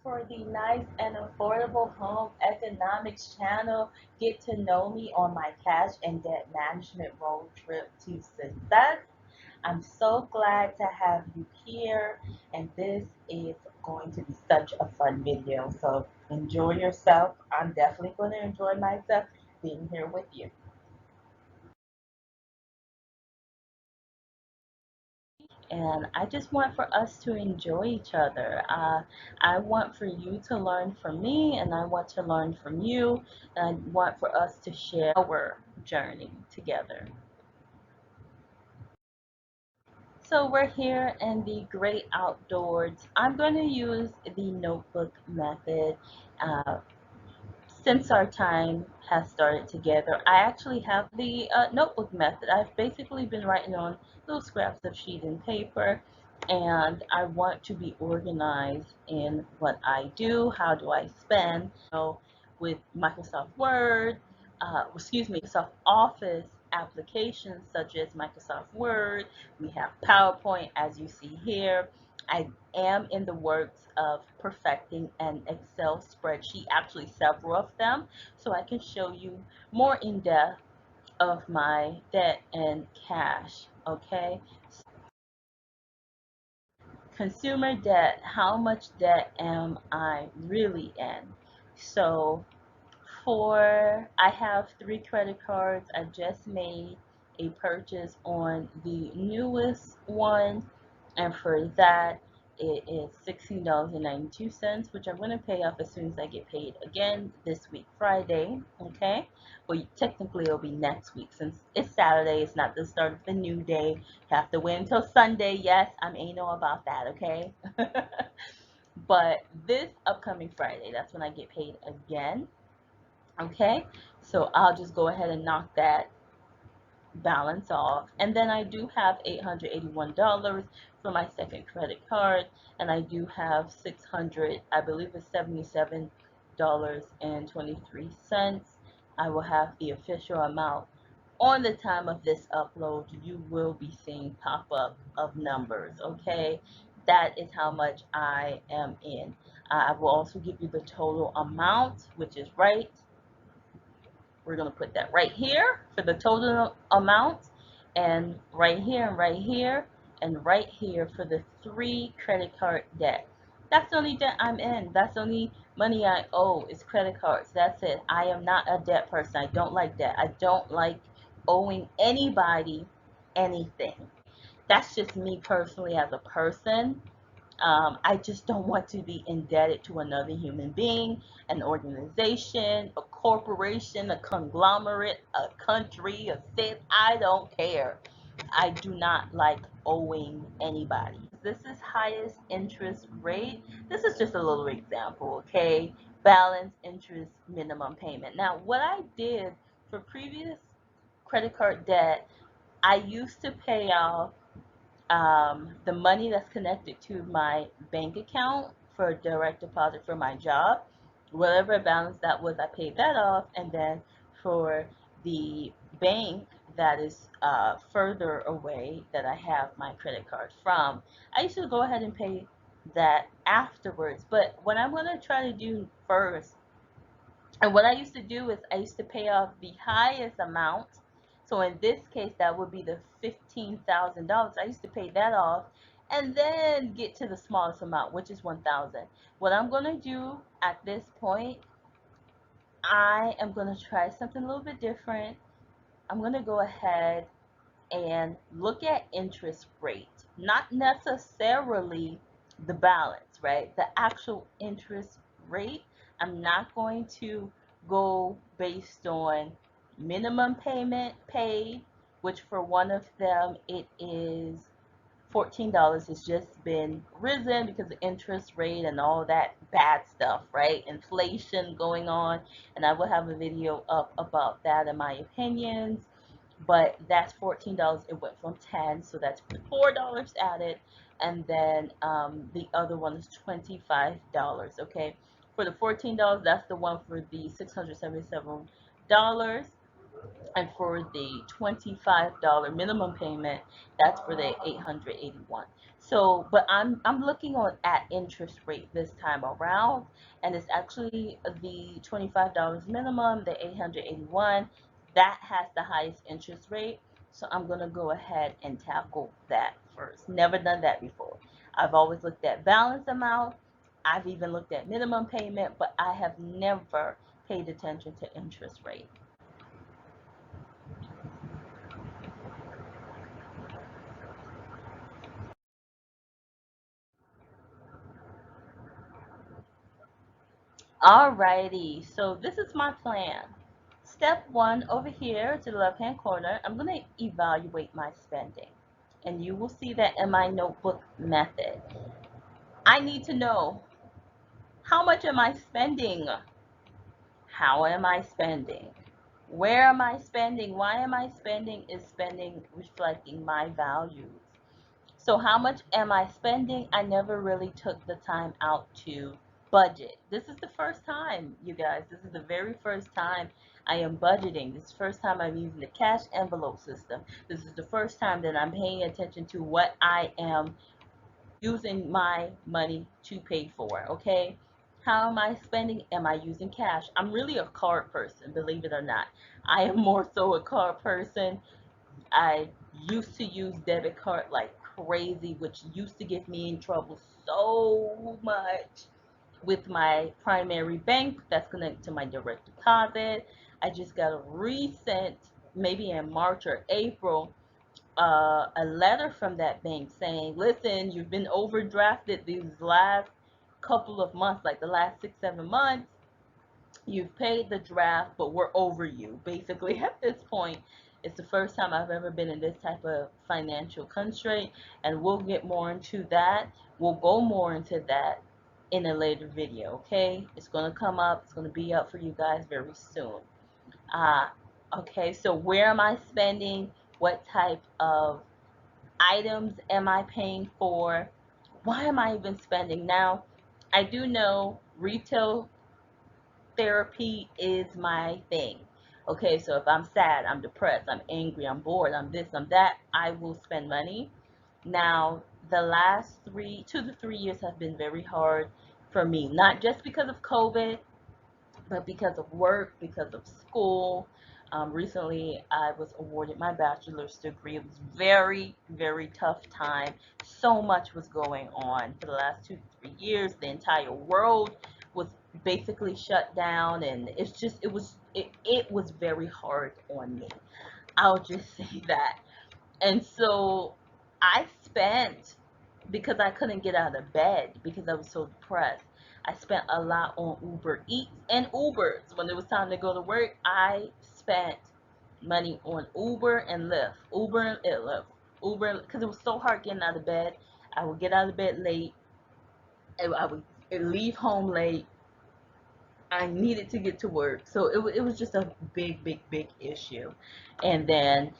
for the Nice and Affordable Home Economics channel. Get to know me on my cash and debt management road trip to success. I'm so glad to have you here, and this is going to be such a fun video. So enjoy yourself. I'm definitely going to enjoy myself being here with you. And I just want for us to enjoy each other. I want for you to learn from me, and I want to learn from you, and I want for us to share our journey together. So we're here in the great outdoors. I'm going to use the notebook method. Uh, since our time has started together, I actually have the notebook method. I've basically been writing on little scraps of sheet and paper, and I want to be organized in what I do. How do I spend? With Microsoft Word, Microsoft Office applications such as Microsoft Word, we have PowerPoint as you see here. I am in the works of perfecting an Excel spreadsheet, actually several of them, so I can show you more in depth of my debt and cash. Okay, consumer debt, how much debt am I really in? So I have 3 credit cards. I just made a purchase on the newest one, and for that, it is $16.92, which I'm going to pay off as soon as I get paid again this week, Friday. Okay, well, technically it'll be next week since it's Saturday. It's not the start of the new day. You have to wait until Sunday. Yes, I'm anal about that. Okay, but this upcoming Friday, that's when I get paid again. Okay, so I'll just go ahead and knock that balance off. And then I do have $881 for my second credit card, and I do have 600, I believe it's $77.23. I will have the official amount on the time of this upload. You will be seeing pop up of numbers, okay? That is how much I am in. I will also give you the total amount, which is right. We're going to put that right here for the total amount, and right here, and right here for the 3 credit card debt. That's the only debt I'm in. That's the only money I owe is credit cards. That's it. I am not a debt person. I don't like debt. I don't like owing anybody anything. That's just me personally as a person. I just don't want to be indebted to another human being, an organization, a corporation, a conglomerate, a country, a state. I don't care. I do not like owing anybody. This is highest interest rate. This is just a little example, okay? Balance, interest, minimum payment. Now, what I did for previous credit card debt, I used to pay off the money that's connected to my bank account for direct deposit for my job, whatever balance that was, I paid that off. And then for the bank that is further away that I have my credit card from, I used to go ahead and pay that afterwards. But what I'm going to try to do first, and what I used to do is I used to pay off the highest amount. So in this case, that would be the $15,000. I used to pay that off and then get to the smallest amount, which is 1,000. What I'm going to do at this point, I am going to try something a little bit different. I'm going to go ahead and look at interest rate, not necessarily the balance, right? The actual interest rate. I'm not going to go based on minimum payment paid, which for one of them it is $14. Has just been risen because of interest rate and all that bad stuff, right? Inflation going on, and I will have a video up about that and my opinions. But that's $14. It went from 10, so that's $4 added, and then the other one is $25. Okay, for the $14, that's the one for the $677. And for the $25 minimum payment, that's for the 881. So, but I'm looking on at interest rate this time around, and it's actually the $25 minimum, the 881, that has the highest interest rate. So I'm gonna go ahead and tackle that first. Never done that before. I've always looked at balance amount. I've even looked at minimum payment, but I have never paid attention to interest rate. Alrighty, so this is my plan. Step one over here to the left hand corner, I'm going to evaluate my spending. And you will see that in my notebook method. I need to know, how much am I spending? How am I spending? Where am I spending? Why am I spending? Is spending reflecting my values? So how much am I spending? I never really took the time out to budget. This is the first time, you guys. This is the very first time I am budgeting. This is the first time I'm using the cash envelope system. This is the first time that I'm paying attention to what I am using my money to pay for, okay? How am I spending? Am I using cash? I'm really a card person, believe it or not. I am more so a card person. I used to use debit card like crazy, which used to get me in trouble so much with my primary bank that's connected to my direct deposit. I just got a recent, maybe in March or April, a letter from that bank saying, listen, you've been overdrafted these last couple of months, like the last 6, 7 months. You've paid the draft, but we're over you. Basically, at this point, it's the first time I've ever been in this type of financial constraint, and we'll get more into that. We'll go more into that in a later video, okay? It's going to come up, it's going to be up for you guys very soon. Uh, okay, so where am I spending? What type of items am I paying for? Why am I even spending? Now, I do know retail therapy is my thing. Okay, so if I'm sad, I'm depressed, I'm angry, I'm bored, I'm this, I'm that, I will spend money. Now, the last 2 to 3 years have been very hard for me, not just because of COVID, but because of work, because of school. Recently, I was awarded my bachelor's degree. It was very, very tough time. So much was going on for the last 2 to 3 years. The entire world was basically shut down, and it was very hard on me. I'll just say that. And so I spent, because I couldn't get out of bed because I was so depressed. I spent a lot on Uber Eats and Ubers. When it was time to go to work, I spent money on Uber and Lyft. Uber and Lyft. Uber, because it was so hard getting out of bed. I would get out of bed late. I would leave home late. I needed to get to work. So it was just a big, big, big issue. And then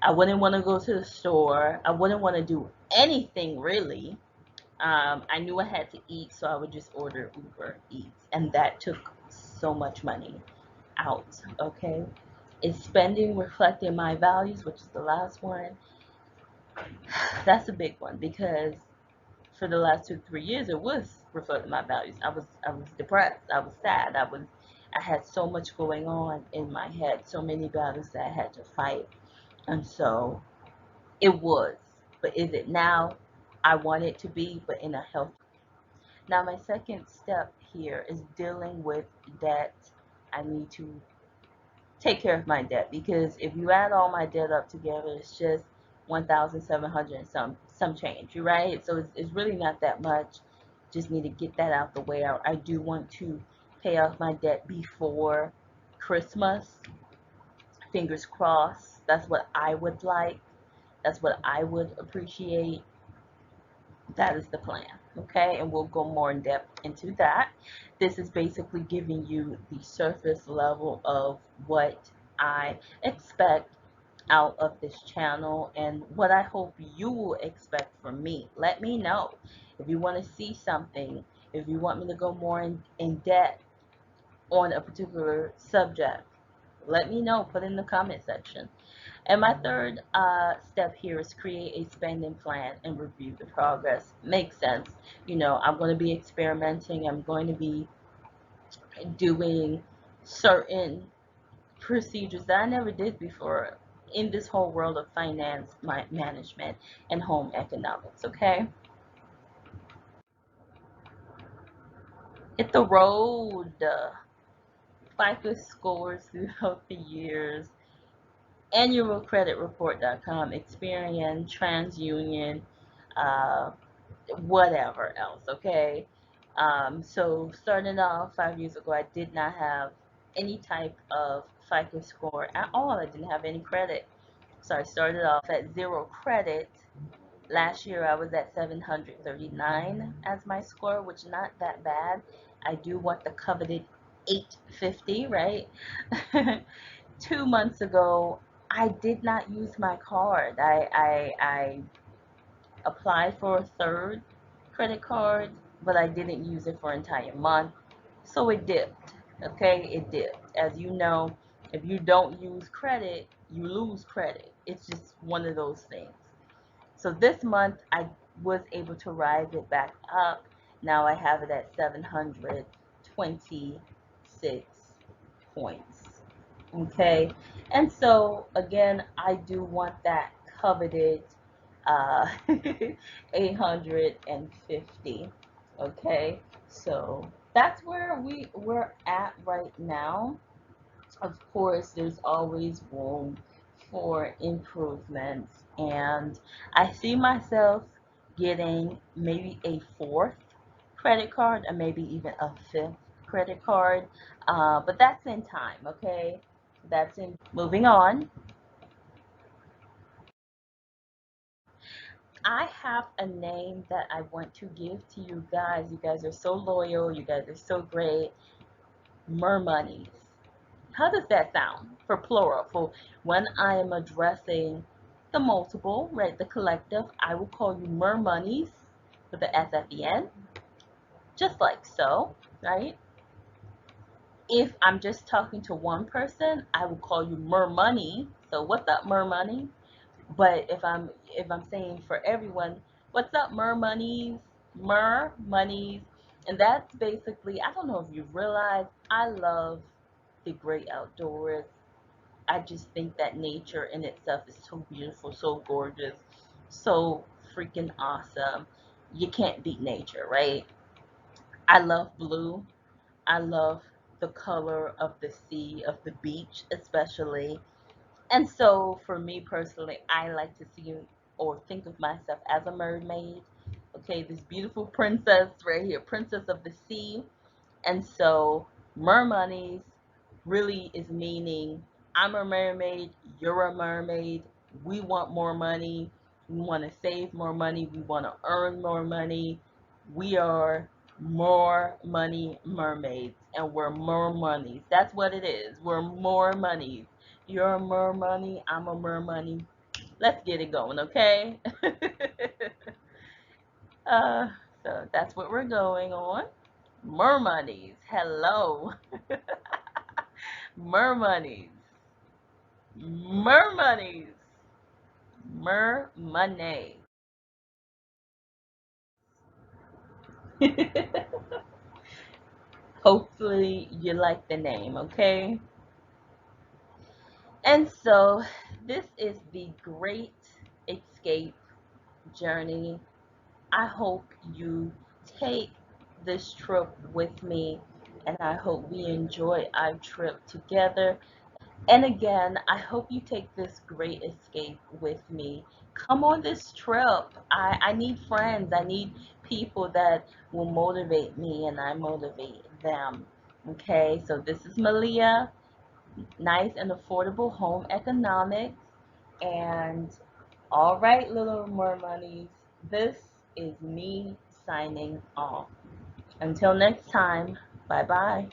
I wouldn't want to go to the store. I wouldn't want to do anything really. I knew I had to eat, so I would just order Uber Eats, and that took so much money out. Okay, is spending reflecting my values, which is the last one? That's a big one because for the last 2 3 years, it was reflecting my values. I was depressed. I was sad. I had so much going on in my head, so many battles that I had to fight, and so it was. But is it now? I want it to be, but in a healthy. Now, my second step here is dealing with debt. I need to take care of my debt because if you add all my debt up together, it's just 1,700 and some change, right? So it's really not that much. Just need to get that out the way. I do want to pay off my debt before Christmas. Fingers crossed. That's what I would like. That's what I would appreciate. That is the plan, okay? And we'll go more in depth into that. This is basically giving you the surface level of what I expect out of this channel and what I hope you will expect from me. Let me know if you want to see something, if you want me to go more in depth on a particular subject. Let me know. Put in the comment section. And my third step here is create a spending plan and review the progress. Makes sense. I'm going to be experimenting. I'm going to be doing certain procedures that I never did before in this whole world of finance management and home economics. Okay, hit the road. FICO scores throughout the years. Annualcreditreport.com, Experian, TransUnion, uh, whatever else. Okay, so starting off 5 years ago, I did not have any type of FICO score at all. I didn't have any credit. So I started off at zero credit. Last year I was at 739 as my score, which is not that bad. I do want the coveted 850, right? 2 months ago, I did not use my card. I applied for a third credit card, but I didn't use it for an entire month. So it dipped. Okay, it dipped. As you know, if you don't use credit, you lose credit. It's just one of those things. So this month I was able to rise it back up. Now I have it at 726 points. Okay, and so again, I do want that coveted uh, 850. Okay, so that's where we're at right now. Of course, there's always room for improvements, and I see myself getting maybe a fourth credit card or maybe even a fifth credit card, but that's in time. Okay, that's in moving on. I have a name that I want to give to you guys. You guys are so loyal, you guys are so great. Mermonies. How does that sound for plural? For when I am addressing the multiple, right, the collective, I will call you mermonies with the S at the end, just like so, right? If I'm just talking to one person, I will call you mermoney. So what's up, mermoney? But if I'm saying for everyone, what's up, mermonies, mermonies, and that's basically, I don't know if you realize, I love the great outdoors. I just think that nature in itself is so beautiful, so gorgeous, so freaking awesome. You can't beat nature, right? I love blue. I love the color of the sea, of the beach, especially. And so, for me personally, I like to see or think of myself as a mermaid. Okay, this beautiful princess right here, princess of the sea. And so, mermonies really is meaning I'm a mermaid, you're a mermaid, we want more money, we want to save more money, we want to earn more money. We are more money mermaids, and we're more monies. That's what it is. We're more monies. You're a mer money, I'm a mer money. Let's get it going, okay? uh, so that's what we're going on. Mermonies. Hello. Mermonies. Mermonies. Mermoney. Hopefully you like the name, okay? And so this is the Great Escape Journey. I hope you take this trip with me, and I hope we enjoy our trip together. And again, I hope you take this great escape with me. Come on this trip. I need friends. I need people that will motivate me and I motivate them. Okay, so this is Maliyah, Nice and Affordable Home Economics. And all right, little mermaids, this is me signing off. Until next time, bye bye.